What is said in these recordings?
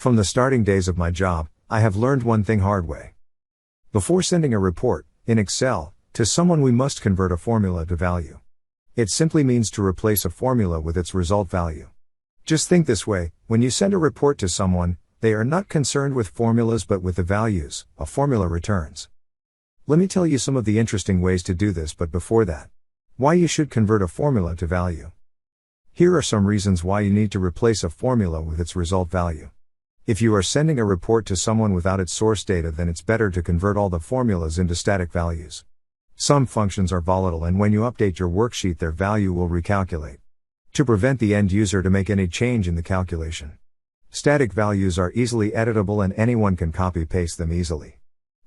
From the starting days of my job, I have learned one thing hard way. Before sending a report, in Excel, to someone we must convert a formula to value. It simply means to replace a formula with its result value. Just think this way, when you send a report to someone, they are not concerned with formulas but with the values a formula returns. Let me tell you some of the interesting ways to do this, but before that, why you should convert a formula to value. Here are some reasons why you need to replace a formula with its result value. If you are sending a report to someone without its source data, then it's better to convert all the formulas into static values. Some functions are volatile, and when you update your worksheet their value will recalculate. To prevent the end user to make any change in the calculation. Static values are easily editable and anyone can copy-paste them easily.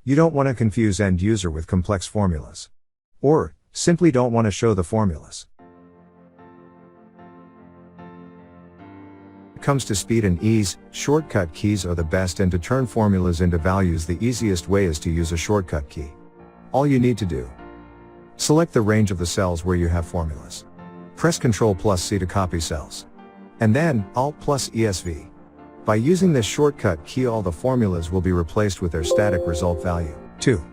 You don't want to confuse end user with complex formulas. Or, simply don't want to show the formulas. When it comes to speed and ease, shortcut keys are the best, and to turn formulas into values the easiest way is to use a shortcut key. All you need to do. Select the range of the cells where you have formulas. Press Ctrl+C to copy cells. And then, Alt+ESV. By using this shortcut key, all the formulas will be replaced with their static result value. 2.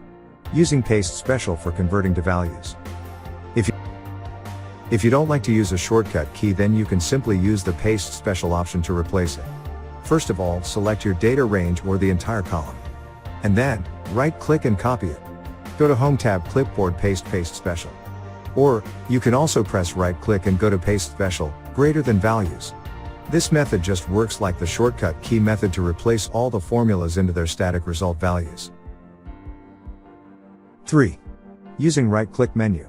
Using paste special for converting to values. If you don't like to use a shortcut key, then you can simply use the paste special option to replace it. First of all, select your data range or the entire column. And then, right-click and copy it. Go to Home tab, Clipboard, Paste Special. Or, you can also press right-click and go to Paste Special, greater than values. This method just works like the shortcut key method to replace all the formulas into their static result values. 3. Using right-click menu.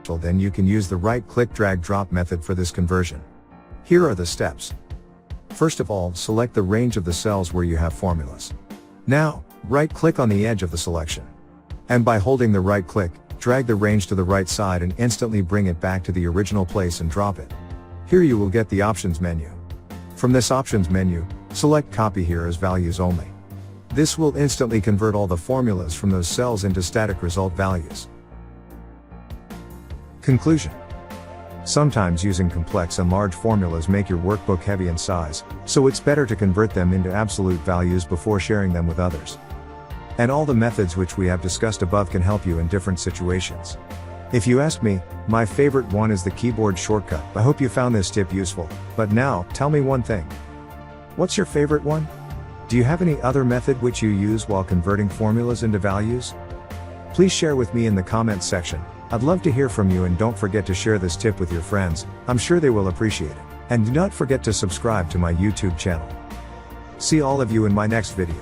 And then you can use the right-click drag-drop method for this conversion. Here are the steps. First of all, select the range of the cells where you have formulas. Now, right-click on the edge of the selection. And by holding the right-click, drag the range to the right side and instantly bring it back to the original place and drop it. Here you will get the options menu. From this options menu, select copy here as values only. This will instantly convert all the formulas from those cells into static result values. Conclusion. Sometimes using complex and large formulas make your workbook heavy in size, so it's better to convert them into absolute values before sharing them with others. And all the methods which we have discussed above can help you in different situations. If you ask me, my favorite one is the keyboard shortcut. I hope you found this tip useful, but now, tell me one thing. What's your favorite one? Do you have any other method which you use while converting formulas into values? Please share with me in the comments section. I'd love to hear from you, and don't forget to share this tip with your friends. I'm sure they will appreciate it. And do not forget to subscribe to my YouTube channel. See all of you in my next video.